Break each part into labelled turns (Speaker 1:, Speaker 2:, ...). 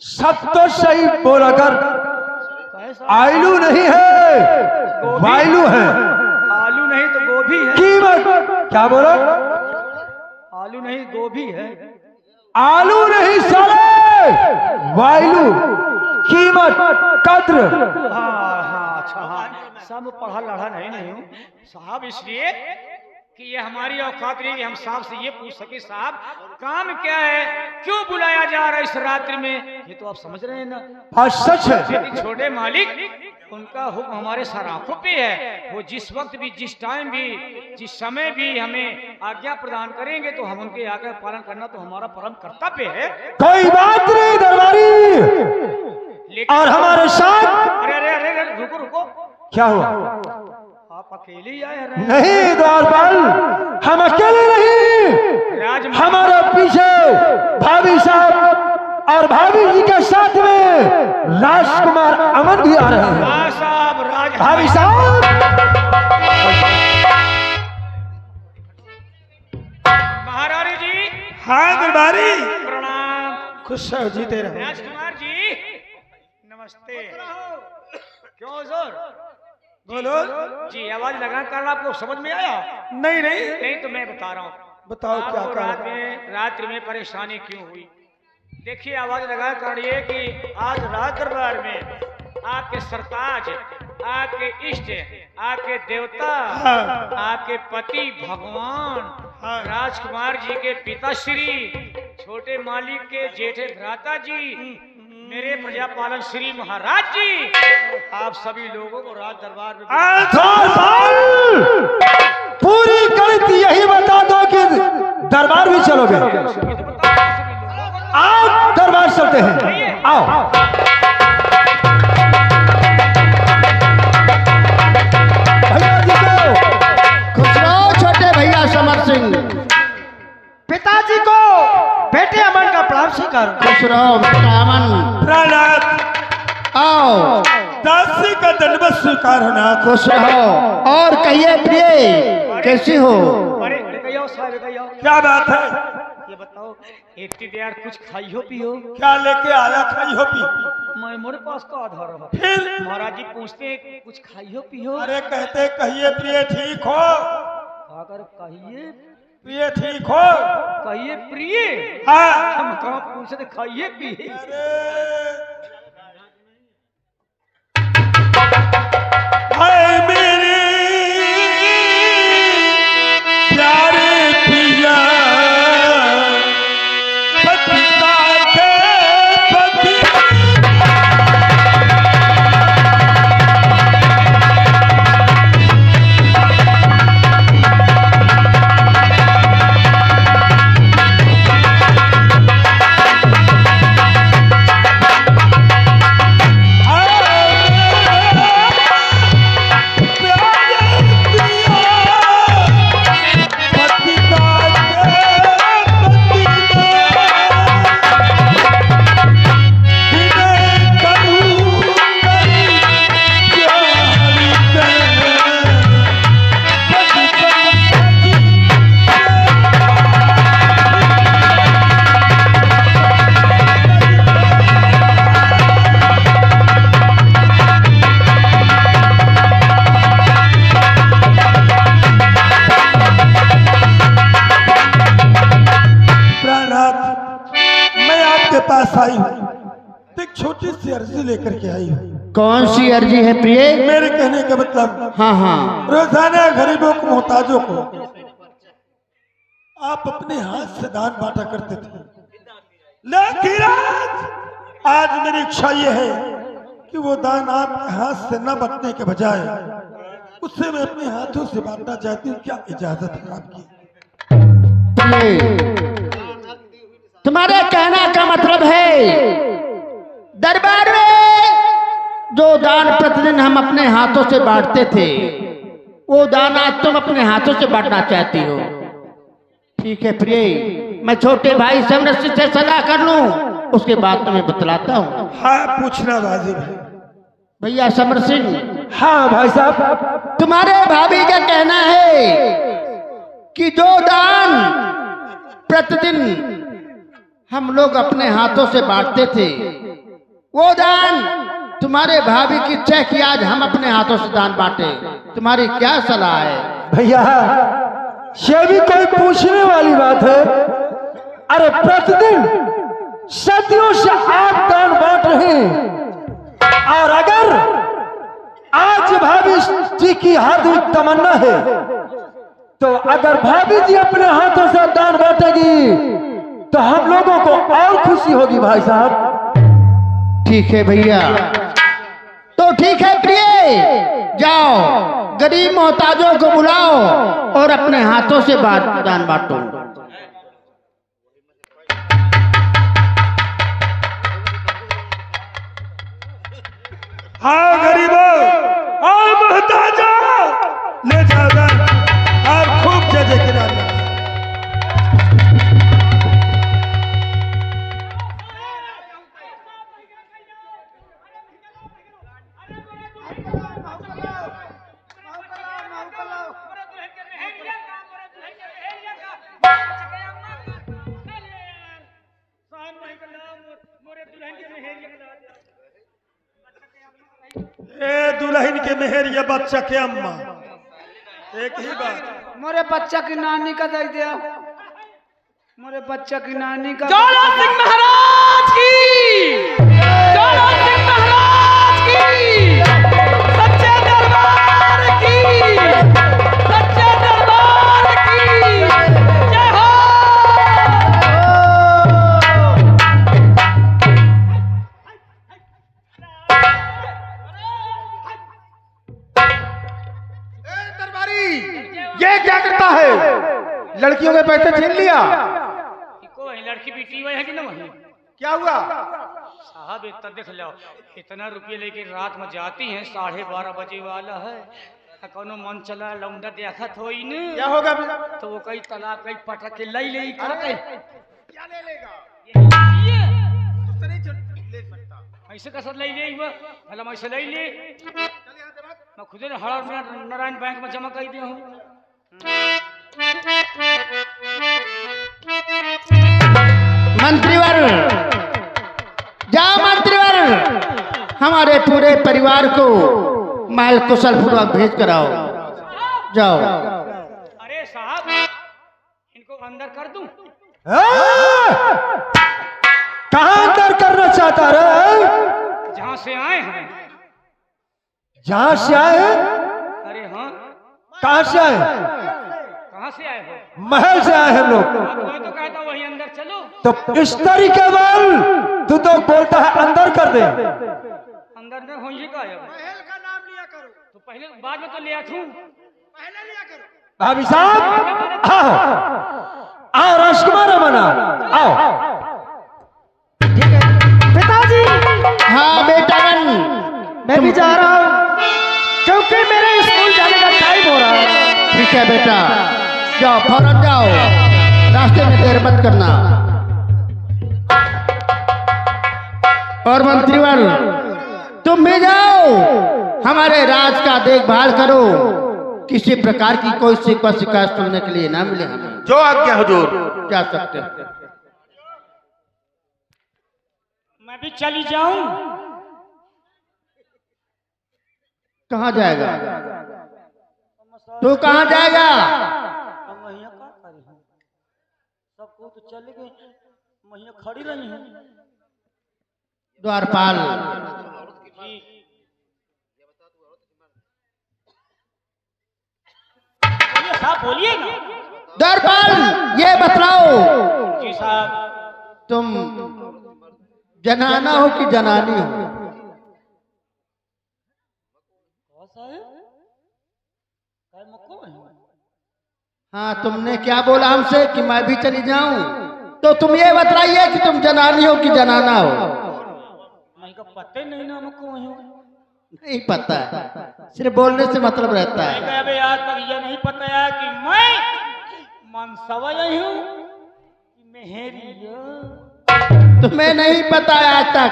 Speaker 1: सब तो सही बोला कर, आलू नहीं है वायलू है।
Speaker 2: आलू नहीं तो गोभी है।
Speaker 1: कीमत क्या बोला?
Speaker 2: आलू नहीं गोभी है।
Speaker 1: आलू नहीं साले, वायलू, कीमत, कद्र।
Speaker 2: हाँ हाँ अच्छा हाँ, सब पढ़ा लड़ा नहीं हूँ साहब, इसलिए कि ये हमारी औकात नहीं, हम साहब से ये पूछ सके साहब काम क्या है, क्यों बुलाया जा रहा है इस रात्रि में, ये तो आप समझ रहे हैं ना।
Speaker 1: हाँ सच है।
Speaker 2: छोटे मालिक उनका हुक्म हमारे सर आंखों पे है, वो जिस वक्त भी, जिस टाइम भी, जिस समय भी हमें आज्ञा प्रदान करेंगे तो हम उनके आज्ञा पालन करना तो हमारा परम कर्तव्य है।
Speaker 1: कोई बात नहीं दरबारी, और हमारे साथ।
Speaker 2: अरे अरे अरे रुको रुको,
Speaker 1: क्या हुआ?
Speaker 2: आप अकेले ही आए?
Speaker 1: नहीं द्वारपाल, हम अकेले नहीं, हमारे पीछे भाभी साहब और भाभी जी के साथ में राजकुमार अमन भी आ रहे हैं।
Speaker 2: साहब
Speaker 1: भाभी साहब,
Speaker 2: महारानी जी।
Speaker 1: हाँ दरबारी,
Speaker 2: प्रणाम।
Speaker 1: खुश रहो, जीते रहो।
Speaker 2: राजकुमार जी नमस्ते। क्यों सर?
Speaker 1: बोलो
Speaker 2: जी, आवाज लगा कर आपको समझ में आया?
Speaker 1: नहीं नहीं
Speaker 2: नहीं तो मैं बता रहा हूँ।
Speaker 1: बताओ क्या
Speaker 2: रात्रि में परेशानी क्यों हुई। देखिए आवाज लगा कर ये कि आज रात दरबार में आपके सरताज, आपके इष्ट, आपके देवता, आपके पति भगवान राजकुमार जी के पिताश्री, छोटे मालिक के जेठे भ्राता जी, मेरे प्रजापालन श्री महाराज जी, आप सभी लोगों को राज दरबार में
Speaker 1: पूरी गणित यही बता दो कि दरबार भी चलोगे। आओ दरबार चलते हैं, आओ।
Speaker 3: खुश रहो छोटे भैया समर सिंह।
Speaker 1: पिताजी को बेटे अमन का प्रणाम स्वीकार।
Speaker 3: खुश रहो बेटा अमन।
Speaker 1: प्रणाम।
Speaker 3: आओ
Speaker 1: दासी का दंडवत स्वीकार होना।
Speaker 3: खुश रहो। और कहिए प्रिय कैसी हो?
Speaker 1: क्या बात है?
Speaker 2: ये बताओ एक यार कुछ खाइयो पियो।
Speaker 1: क्या लेके आया? खाइयो पी।
Speaker 2: मैं मोरे पास का आधार रहा।
Speaker 1: फिर
Speaker 2: महाराज जी पूछते कुछ खाइयो पियो।
Speaker 1: अरे कहते कहिए प्रिय ठीक हो।
Speaker 2: अगर कहिए
Speaker 1: प्रिय ठीक हो,
Speaker 2: कहिए प्रिय।
Speaker 1: हाँ
Speaker 2: हम कहाँ पूछते खाइए पिए।
Speaker 1: हाय मेरे प्यारे पिया, पतिता के पति। पास आई हूँ, एक छोटी सी अर्जी लेकर के आई हूँ।
Speaker 3: कौन सी अर्जी है प्रिय?
Speaker 1: मेरे कहने का मतलब,
Speaker 3: हाँ हाँ,
Speaker 1: रोजाना गरीबों को, मोहताजों को आप अपने हाथ से दान बांटा करते थे, लेकिन आज मेरी इच्छा ये है कि वो दान आपके हाथ से न बंटने के बजाय उससे मैं अपने हाथों से बांटना चाहती हूँ। क्या इजाजत है आपकी?
Speaker 3: तुम्हारे कहना का मतलब है दरबार में जो दान प्रतिदिन हम अपने हाथों से बांटते थे वो दान आज तुम अपने हाथों से बांटना चाहती हो। ठीक है प्रिय, मैं छोटे भाई समरस से सलाह कर लूं, उसके बाद तुम्हें बतलाता हूँ।
Speaker 1: हाँ पूछना वाजिब है।
Speaker 3: भैया समर सिंह।
Speaker 1: हाँ भाई साहब।
Speaker 3: तुम्हारे भाभी का कहना है कि जो दान प्रतिदिन हम लोग अपने हाथों से बांटते थे वो दान तुम्हारे भाभी की इच्छा है कि आज हम अपने हाथों से दान बांटे। तुम्हारी क्या सलाह है?
Speaker 1: भैया ये भी कोई पूछने वाली बात है? अरे प्रतिदिन सदियों से आप दान बांट रहे हैं और अगर आज भाभी जी की हार्दिक तमन्ना है तो अगर भाभी जी अपने हाथों से दान बांटेगी तो हम लोगों को और खुशी होगी भाई साहब।
Speaker 3: ठीक है भैया, तो ठीक है प्रिय, जाओ गरीब मोहताजों को बुलाओ और अपने हाथों से दान बांटो।
Speaker 1: हाँ गरीबों, आओ मोहताजों, ले जाओ दान और खूब जजे किराना। ए दुल्हन के मेहर ये बच्चा के अम्मा, एक ही बात।
Speaker 4: मोरे बच्चा की नानी का दे दिया, मोरे बच्चा की नानी का।
Speaker 5: जोला सिंह महाराज की, जोला सिंह महाराज की, सच्चे दरबार की, सच्चे दरबार की जय हो।
Speaker 1: ये क्या करता है? लड़कियों के पैसे छीन लिया।
Speaker 2: लड़की बेटी वही है कि ना वही?
Speaker 1: क्या हुआ
Speaker 2: साहब इतना देख लो, इतना रुपये लेके रात में जाती हैं, 12:30 बजे वाला है। कोनो मन चला लौंडा देखत हो ही नहीं,
Speaker 1: क्या होगा?
Speaker 2: तो वो कई तलाक कई पटक के लई ले क्या
Speaker 1: ले लेगा? ले सकता
Speaker 2: ऐसे कसर लई ले भला मैं ऐसे लई ले, मैं खुदे हर नारायण बैंक में जमा कर दिया हूँ।
Speaker 3: मंत्रीवर, जाओ मंत्रीवर, हमारे पूरे परिवार को माल कुशल पूर्वक भेज कर आओ। जाओ।
Speaker 2: अरे साहब इनको अंदर कर दूं?
Speaker 1: कहाँ अंदर करना चाहता रे?
Speaker 2: जहाँ से आए हैं।
Speaker 1: जहाँ से आए हैं?
Speaker 2: अरे हाँ।
Speaker 1: कहाँ से आए?
Speaker 2: कहाँ से आए हो?
Speaker 1: महल से आए हम लोग।
Speaker 2: कोई तो कहता वही अंदर चलो।
Speaker 1: तो इस तरीके वाल तू तो बोलता है अंदर कर दे।
Speaker 2: अंदर में होइए का है?
Speaker 4: महल का नाम लिया करो।
Speaker 2: तो पहले बाद में तो लिया थूं।
Speaker 4: पहले लिया करो।
Speaker 1: भाभी साहब आओ, आओ राजकुमार मना आओ।
Speaker 4: पिताजी,
Speaker 3: हाँ बेटागन,
Speaker 4: मैं भी जा रहा हूँ क्योंकि मेरे स्कूल जाने का टाइम हो रहा है।
Speaker 3: ठीक है बेटा, जाओ फौरन जाओ, रास्ते में देर मत करना। और मंत्रीवर तुम भी जाओ, हमारे राज का देखभाल करो, किसी प्रकार की कोई शिकवा शिकायत सुनने के लिए ना मिले हमें।
Speaker 1: जो आज्ञा हुजूर।
Speaker 3: जा सकते हो।
Speaker 2: मैं भी चली जाऊं?
Speaker 3: कहाँ जाएगा तू? कहाँ जाएगा?
Speaker 4: सबको तो चले गए, महिया खड़ी रही है।
Speaker 3: द्वारपाल,
Speaker 2: साहब बोलिए ना।
Speaker 3: द्वारपाल ये बतलाओ,
Speaker 2: जी साहब।
Speaker 3: तुम जनाना हो कि जनानी हो? हाँ, तुमने क्या बोला हमसे कि मैं भी चली जाऊं? तो तुम ये बताइए कि तुम जनानी हो कि जनाना हो?
Speaker 2: नहीं का पता नहीं ना हमको।
Speaker 3: नहीं पता है, सिर्फ बोलने से मतलब रहता है।
Speaker 2: अबे आज तक ये नहीं पता है कि मैं मनसवा हूँ कि मेहरी।
Speaker 3: तुम्हें नहीं पता आज तक?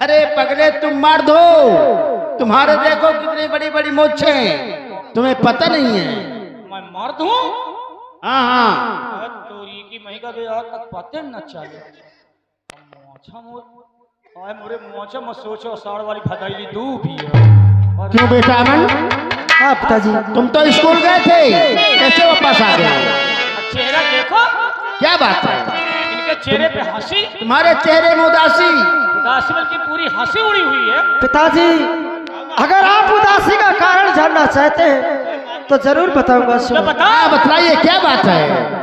Speaker 3: अरे पगले तुम मर्द हो, तुम्हारे देखो कितनी बड़ी बड़ी मोछें, तुम्हें पता नहीं है?
Speaker 2: मैं मर्द हूँ?
Speaker 3: हाँ हाँ।
Speaker 2: तोरी की मही का भी आज तक पता न चले। अच्छा आए मोरे मोचा मत सोचो साड़ वाली फदाइली दू भी है। और
Speaker 3: क्यों बेटा अमन,
Speaker 4: हाँ पिताजी।
Speaker 3: तुम तो स्कूल गए थे, कैसे वापस आ गए?
Speaker 2: चेहरा देखो,
Speaker 3: क्या बात है?
Speaker 2: इनके चेहरे पे हंसी,
Speaker 3: तुम्हारे चेहरे में उदासी।
Speaker 2: उदासी बल्कि पूरी हंसी उड़ी हुई है।
Speaker 4: पिताजी अगर आप उदासी का कारण जानना चाहते हैं तो जरूर बताऊंगा।
Speaker 2: तो बता,
Speaker 3: बताइए क्या बात है?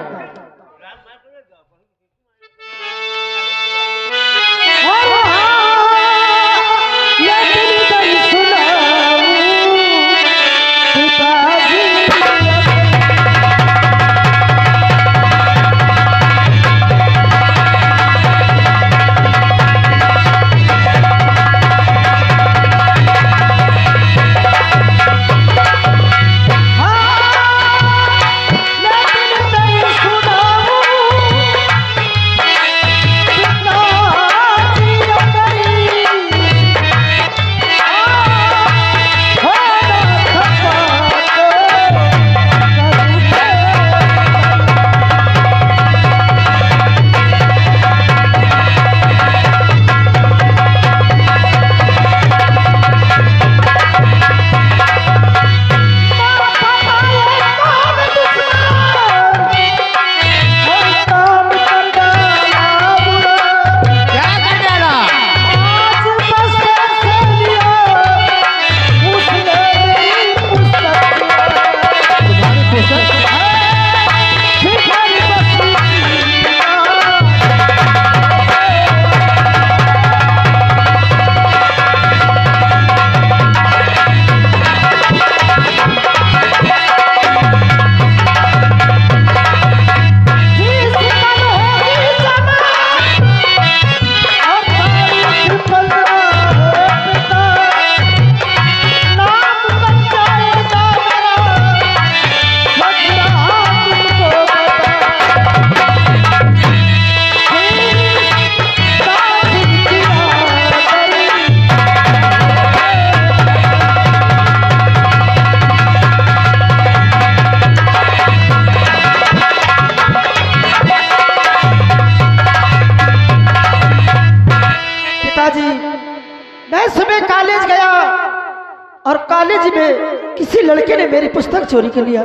Speaker 4: और कॉलेज में किसी लड़के ने मेरी पुस्तक चोरी कर लिया।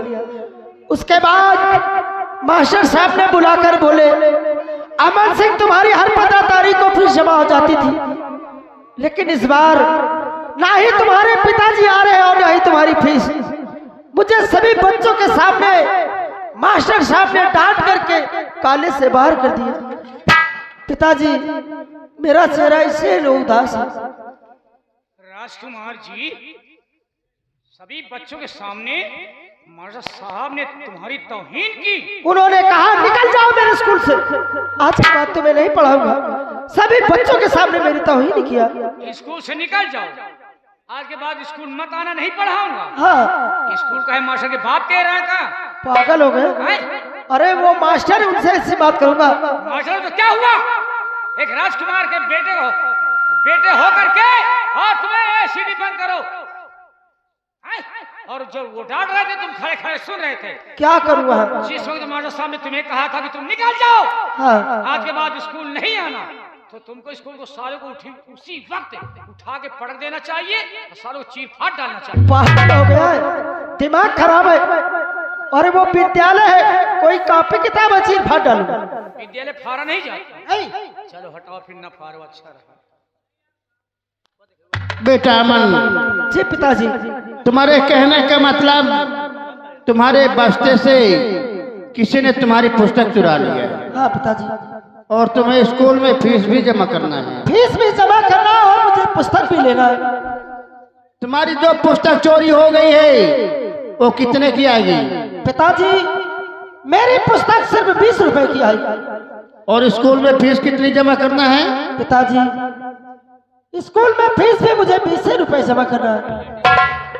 Speaker 4: उसके बाद मास्टर साहब ने बुलाकर बोले, अमन सिंह तुम्हारी हर 15 तारीख को फीस जमा हो जाती थी, लेकिन इस बार ना ही तुम्हारे पिताजी आ रहे और ना ही तुम्हारी फीस। मुझे सभी बच्चों के सामने मास्टर साहब ने डांट करके कॉलेज से बाहर कर दिया। पिताजी मेरा चेहरा इससे उदास है।
Speaker 2: राजकुमार जी, सभी बच्चों के सामने मास्टर साहब ने तुम्हारी तौहीन की।
Speaker 4: उन्होंने कहा निकल जाओ मेरे स्कूल से, आज के बाद तुम्हें नहीं पढ़ाऊंगा। सभी बच्चों के सामने मेरी तौहीन किया।
Speaker 2: स्कूल से निकल जाओ, आज के बाद स्कूल मत आना, नहीं पढ़ाऊंगा।
Speaker 4: हाँ,
Speaker 2: स्कूल का है मास्टर के बाप कह रहा है का?
Speaker 4: पागल हो गए? अरे वो मास्टर, उनसे ऐसी बात करूंगा।
Speaker 2: मास्टर तो क्या हुआ, एक राजकुमार के बेटे हो करके और तुम्हें सीढ़ी बंद करो। और जो वो डांट रहे थे तुम खड़े खड़े सुन रहे थे।
Speaker 4: क्या करूँगा?
Speaker 2: जिस वक्त मास्टर साहब ने तुम्हें कहा था कि तुम निकल जाओ,
Speaker 4: हाँ।
Speaker 2: आज के बाद स्कूल नहीं आना, तो तुमको स्कूल को सारे को उसी वक्त उठा के पटक देना चाहिए और सारे को चीर फाड़ डालना चाहिए।
Speaker 4: पागल हो गया है, दिमाग खराब है। और वो विद्यालय है, कोई कॉपी किताब है चीर फाड़ डालूंगा।
Speaker 2: विद्यालय फाड़ा नहीं जाता। चलो हटाओ, फिर ना फाड़ो, अच्छा रहा।
Speaker 3: बेटा अमन,
Speaker 4: जी पिताजी।
Speaker 3: तुम्हारे कहने का मतलब तुम्हारे बस्ते से किसी ने तुम्हारी पुस्तक चुरा ली है।
Speaker 4: हाँ पिताजी।
Speaker 3: और तुम्हें स्कूल में फीस भी जमा करना है।
Speaker 4: फीस भी जमा करना है और मुझे पुस्तक भी लेना है।
Speaker 3: तुम्हारी जो पुस्तक चोरी हो गई है वो कितने की आएगी?
Speaker 4: पिताजी मेरी पुस्तक सिर्फ 20 रुपए की आई।
Speaker 3: और स्कूल में फीस कितनी जमा करना है?
Speaker 4: पिताजी स्कूल में फीस भी मुझे 20 रुपए जमा करना है,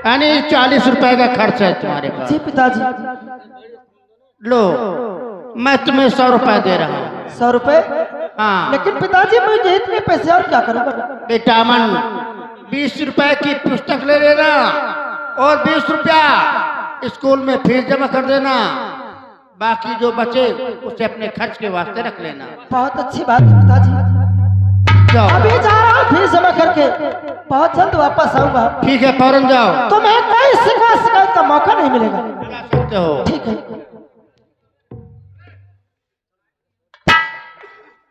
Speaker 3: यानी 40 रुपए का खर्च है तुम्हारे पास।
Speaker 4: जी पिताजी।
Speaker 3: लो, मैं तुम्हें 100 रुपए दे रहा हूँ।
Speaker 4: 100 रुपए?
Speaker 3: हाँ।
Speaker 4: लेकिन पिताजी मुझे इतने पैसे और क्या करूँगा?
Speaker 3: बेटा अमन, 20 रुपए की पुस्तक ले लेना और 20 रुपया स्कूल में फीस जमा कर देना, बाकी जो बचे उसे अपने खर्च के वास्ते रख लेना।
Speaker 4: बहुत अच्छी बात है पिताजी।
Speaker 3: जाओ।
Speaker 4: अभी जा रहा हूँ फीस जमा करके बहुत जल्द वापस आऊंगा।
Speaker 3: ठीक है, फौरन जाओ।
Speaker 4: तुम्हें कोई शिकायत का मौका नहीं मिलेगा।
Speaker 3: सकते हो।
Speaker 4: ठीक है।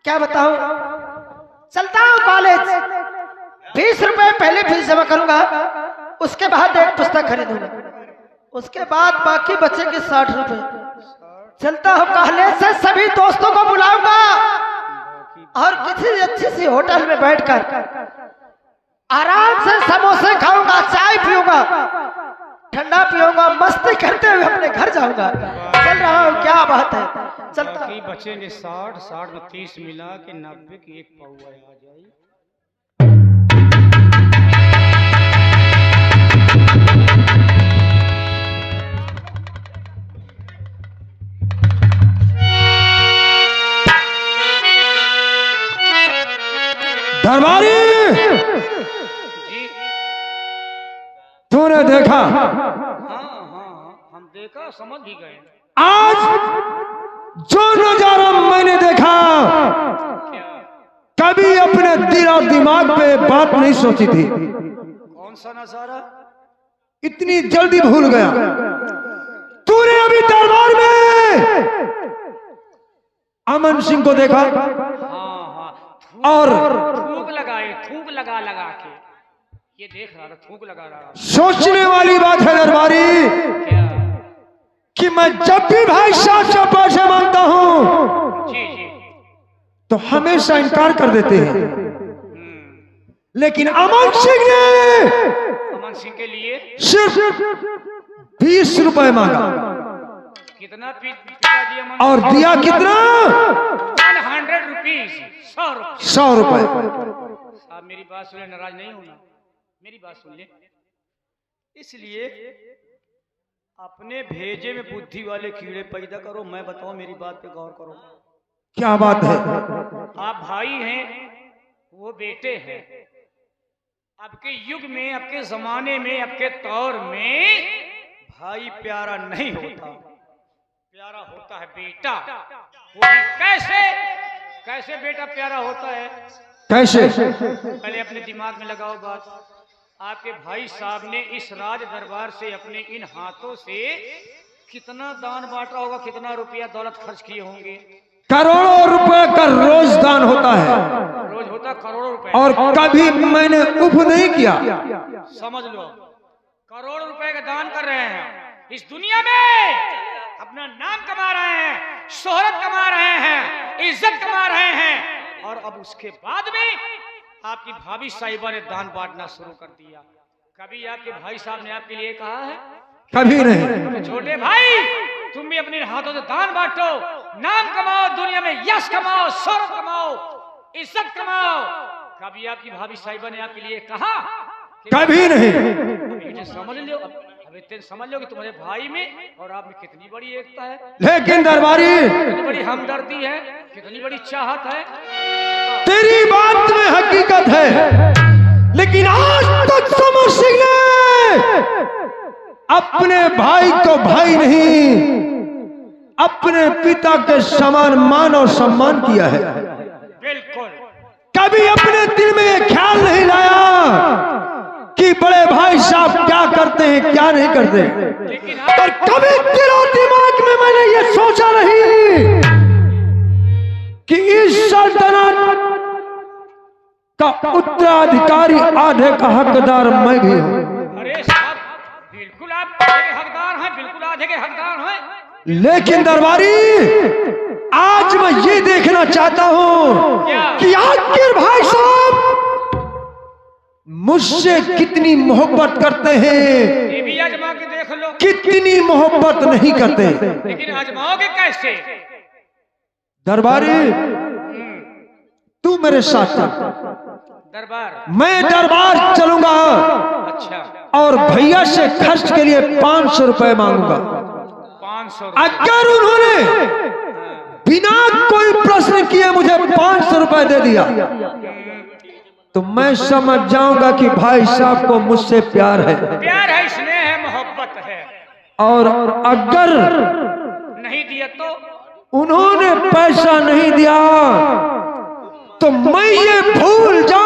Speaker 4: क्या बताऊं, चलता हूँ कॉलेज। 20 रुपए पहले फीस जमा करूंगा, उसके बाद एक पुस्तक खरीदूंगा, उसके बाद बाकी बचेंगे 60 रुपए। चलता हूँ कॉलेज से सभी दोस्तों को बुलाऊंगा और किसी अच्छी सी होटल में बैठकर आराम से समोसे खाऊंगा, चाय पीऊंगा, ठंडा पीऊंगा, मस्ती करते हुए अपने घर जाऊंगा। चल रहा हूँ, क्या बात है। चलता
Speaker 2: बाकी बचेंगे 60 में 30 मिला के 90 की एक पौआ आ जाए।
Speaker 1: दरबारी,
Speaker 2: जी
Speaker 1: तूने देखा?
Speaker 2: हाँ हम देखा, समझ भी गए।
Speaker 1: आज जो नजारा मैंने देखा,
Speaker 2: क्या
Speaker 1: कभी अपने दिल और दिमाग पे बात नहीं सोची थी।
Speaker 2: कौन सा नजारा?
Speaker 1: इतनी जल्दी भूल गया। तूने अभी दरबार में अमन सिंह को देखा
Speaker 2: हाँ
Speaker 1: और
Speaker 2: थूक लगाए, थूक लगा के ये देख रहा था, थूक लगा रहा।
Speaker 1: सोचने वाली बात है दरबारी
Speaker 2: क्या?
Speaker 1: कि मैं जब भी भाई साहब से पैसे मांगता हूँ
Speaker 2: जी जी।
Speaker 1: तो हमेशा इनकार कर देते हैं, लेकिन अमन सिंह ने
Speaker 2: अमन सिंह के लिए
Speaker 1: सिर्फ 20 रुपए मांगा
Speaker 2: कितना पिताजी? अमन
Speaker 1: और दिया कितना?
Speaker 2: 100 रुपीज, 100 रुपये।
Speaker 1: 100 रुपए।
Speaker 2: आप मेरी बात सुने, नाराज नहीं होना, मेरी बात सुन ले। इसलिए अपने भेजे में बुद्धि वाले कीड़े पैदा करो। मैं बताऊं, मेरी बात पे गौर करो।
Speaker 1: क्या बात है?
Speaker 2: आप भाई हैं, वो बेटे हैं। आपके युग में, आपके जमाने में, आपके दौर में भाई प्यारा नहीं होता, प्यारा होता है बेटा। वो भी कैसे कैसे बेटा प्यारा होता है?
Speaker 1: कैसे?
Speaker 2: पहले अपने दिमाग में लगाओ बात। आपके भाई साहब ने इस राज दरबार से अपने इन हाथों से कितना दान बांटा होगा, कितना रुपया दौलत खर्च किए होंगे?
Speaker 1: करोड़ों रुपए का रोज दान होता है
Speaker 2: रोज होता करोड़ों रुपए।
Speaker 1: और कभी मैंने उफ नहीं किया।
Speaker 2: समझ लो, करोड़ों रुपए का दान कर रहे हैं इस दुनिया में, अपना नाम कमा रहे हैं, शोहरत कमा रहे हैं, इज्जत कमा रहे हैं, और अब उसके बाद में आपकी भाभी साहिबा ने दान बांटना शुरू कर दिया। कभी आपके भाई साहब ने आपके लिए कहा है?
Speaker 1: कभी नहीं।
Speaker 2: छोटे भाई, तुम भी अपने हाथों से दान बांटो, नाम कमाओ, दुनिया में यश कमाओ, शोहरत कमाओ, इज्जत कमाओ। कभी आपकी भाभी साहिबा ने आपके लिए कहा?
Speaker 1: कभी नहीं।
Speaker 2: इतने समझ लो, अब इतने समझ लो कि तुम्हारे भाई में और आप में कितनी बड़ी एकता है,
Speaker 1: लेकिन दरबारी,
Speaker 2: कितनी बड़ी हमदर्दी है, कितनी बड़ी चाहत है।
Speaker 1: तेरी बात में हकीकत है, लेकिन आज तक समर सिंह ने अपने भाई को भाई नहीं, अपने पिता के समान मान और सम्मान किया है।
Speaker 2: बिल्कुल।
Speaker 1: कभी अपने दिल में ये ख्याल नहीं लाया कि बड़े भाई साहब क्या करते हैं, क्या नहीं करते।
Speaker 2: लेकिन
Speaker 1: और कभी दिल और दिमाग में मैंने ये सोचा नहीं कि इस सल्तनत का उत्तराधिकारी आधे का हकदार मैं भी हूँ।
Speaker 2: अरे साहब, बिल्कुल आप आधे के हकदार हैं, बिल्कुल आधे के हकदार हैं।
Speaker 1: लेकिन दरबारी, आज मैं ये देखना चाहता हूँ कि आखिर भाई साहब मुझसे कितनी मोहब्बत करते हैं,
Speaker 2: ये भी आजमा के देख लो।
Speaker 1: कितनी मोहब्बत नहीं करते।
Speaker 2: लेकिन आजमाओगे कैसे?
Speaker 1: दरबारी, तू मेरे साथ चल,
Speaker 2: दरबार।
Speaker 1: मैं दरबार चलूंगा
Speaker 2: अच्छा,
Speaker 1: और भैया से खर्च के लिए 500 रुपए मांगूंगा।
Speaker 2: 500
Speaker 1: अगर उन्होंने बिना कोई प्रश्न किए मुझे 500 रुपए दे दिया तो मैं समझ जाऊंगा कि भाई साहब को मुझसे प्यार है।
Speaker 2: प्यार है, स्नेह है, मोहब्बत है।
Speaker 1: और अगर
Speaker 2: नहीं दिया तो
Speaker 1: उन्होंने पैसा नहीं दिया तो मैं ये भूल जाऊं